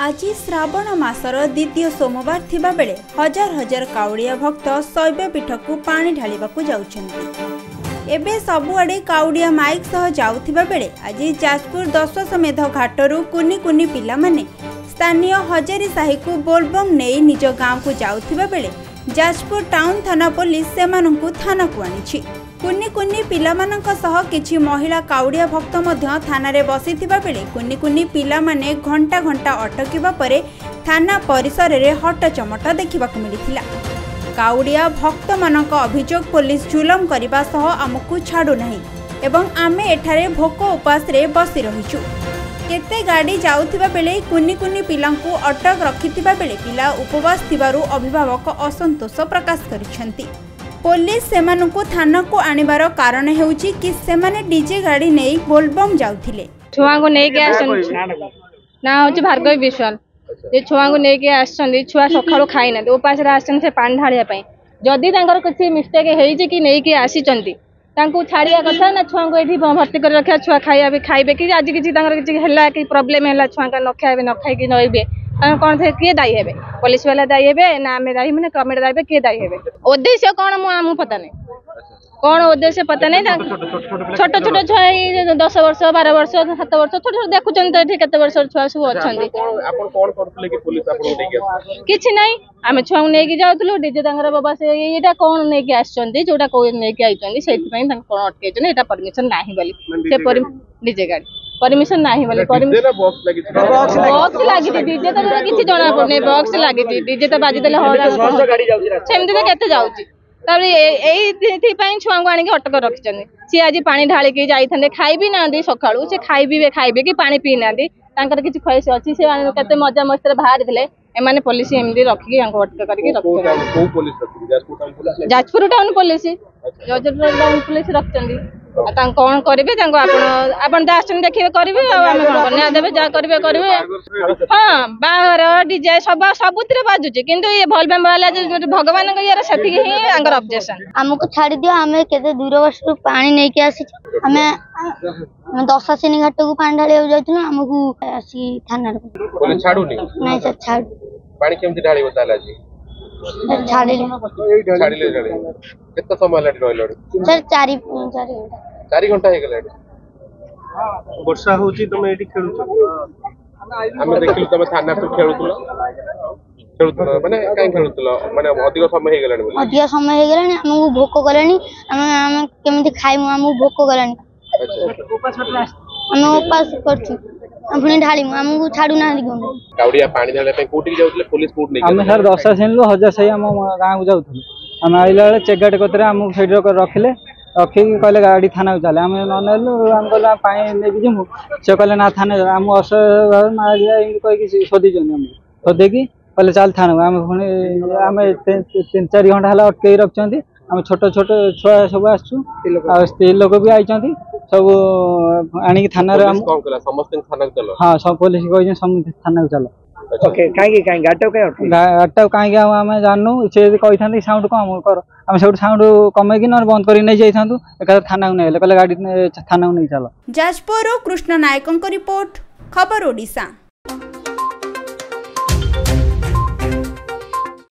आज श्रावण मासर द्वितीय सोमवार थिबा बेले हजार हजार काउड़िया भक्त शैवपीठ को पानी ढालिबाकू जाउछन्ती। एबे सबुआडे काउड़िया माइक सह जाउथिबा बेले आज जाजपुर दशमेध घाटरू कुनी कुनी पिला माने स्थानीय हजारी साही को बोलबम नहीं निज गाँव को जाउथिबा बेले जाजपुर टाउन थाना पुलिस सेमानंकु थाना को आनिछि। कुनी कुनी पिलामानंक सह किछि महिला काउड़िया भक्त मध्य थाना रे बसिथिबा बेले कुनी कुनी पिला माने घंटा घंटा अटकिबा परे थाना परिसर रे हट चमट देखिबाकू मिलिथिला। काउड़िया भक्त मानक अभियोग पुलिस जुलम करबा सह आमकु छाडू नाही एवं आमे एठारे भोक उपास रे बसी रहिछु। केते गाड़ी जाउथिबा बेले कुनी कुनी पिलांकु अटक रखिथिबा बेले पिला उपवास थिबारु अभिभावक असंतोष प्रकाश करिसेंती। पुलिस सेमानंकु थाना को आनिबार कारण हेउची कि सेमाने डीजे गाड़ी नै बोलबम जाउथिले। छुआ को नै के आसन ना होची भार्गवी विश्वाल जे छुआ को नै के आसन छुआ सखाळो खाइ ना उपास रे आसन से पानी ढालिया पई जदी तांकर किछि मिस्टेक हेई कि नै के आसी चंती तांकु छाड़िया कथा ना छुआ को एठी भर्ती कर रखिया छुआ खाइया भी खाइबे कि आज किछि तांकर किछि हेला कि प्रॉब्लम हेला छुआ का न खाइबे न खाइ कि नइबे कौन थे किए दायी हेबे पुलिस वाला दायी हेबे ना आमे दायी माने कमेटी दायी किए दायी हेबे उद्देश्य कौन मु पता नहीं कौन उद्देश्य पता नहीं छोट छोट छुआ 10 वर्ष 12 वर्ष 7 वर्ष छोट छोट देखुचन तो केते वर्ष छुआ सब अछंदी आपन कोन करथले कि पुलिस आपन नेकी किछि नहीं आमे छुआ नेकी जाउतलु डीजे तांगर बाबा से एटा कोन नेकी आछंदी जोटा कोइ नेकी आइचंदी सेति पई तांग कोन अटकेचन एटा परमिशन नाही बोली से डीजे गाड़ी परमिशन नाही बोले बॉक्स लागी डीजे तो किछि जणा पड़ने बॉक्स लागी डीजे तो बाजी देले हो गाड़ी जाउची सेमति तो केते जाउची तब एई पई छुआ को आनी के अटक रखिचंदी सी आज पानी ढाली के जाइथांदे खाइबी नांदी सखाळू से खाइबे कि पानी पी नांदी तांकर किछि ख्वाहिश अछि से केते मजा मस्ती रे बाहर दिले एमाने पुलिस एमदी रखी के अटक करके रखिचंदी को पुलिस रखी जाजपुर टाउन पुलिस रखचंदी कौन करेंगे आपण आसन देखिए करेंगे कन्या देवे जहाँ करेंगे हाँ बाहर डीजे सब सबुतिर बाजुचे किंतु ये भलबम वाला भगवान यार से ऑब्जेक्शन आमको छाड़ी दियो आमे केते दूर वर्ष पानी नहीं के आसी आमे दशासिनी घाट को पानी ढाली जाइतनु हमकु आसी थाना रे पुलिस छाडू नहीं सर छाड़ पानी केमति ढाली बताला जी छाड़ी केते समय लाटी रहलो सर 4 घंटा हे गेला वर्षा होची तमे एठी खेलुछ हम देखिल तमे थाना तो खेलुतलो माने काई खेलुतलो माने अधिक समय हे गेलानी अधिक समय हे गेलानी हमहु भोक गलानी हम केमति खाइमु हमहु भोक गलानी हम उपास करछु अपने ढाली हमहु छाडू ना दिगो काउडिया पानी ढाले पे कोठी जाउतले पुलिस कोट नै हम सर 10 सेनलो हजार सही हम गां को जाउथु हम आइला बेले चेक गेट कतरे हम साइड रखिले रखी कहले गाड़ी थाना को चले आम ननेलु हम कहले पानी नेकी जिमु से कहले ना थाना हम अस मारिया इन कहि कि सोदी जनी हम सोदे कि कहले चल थाना हम पुनी हम 3-4 घंटा हला अटके रखचंती हम छोट छोट छुआ सब आछू आ स्त्री लोग भी आइचंती सब आनी थाना रे हम कौन कला समस्त थाना को चलो हां सब पुलिस कहि सब थाना को चलो ओके काई गाटो काई हम जानू से कहि थांती साउंड कम कर हम सब साउंड कमे कि न बंद करी नै जाई थांतु एका थाना को नै कहले गाड़ी थाना को नै चलो। जाजपुर कृष्ण नायकन को रिपोर्ट खबर ओडिशा।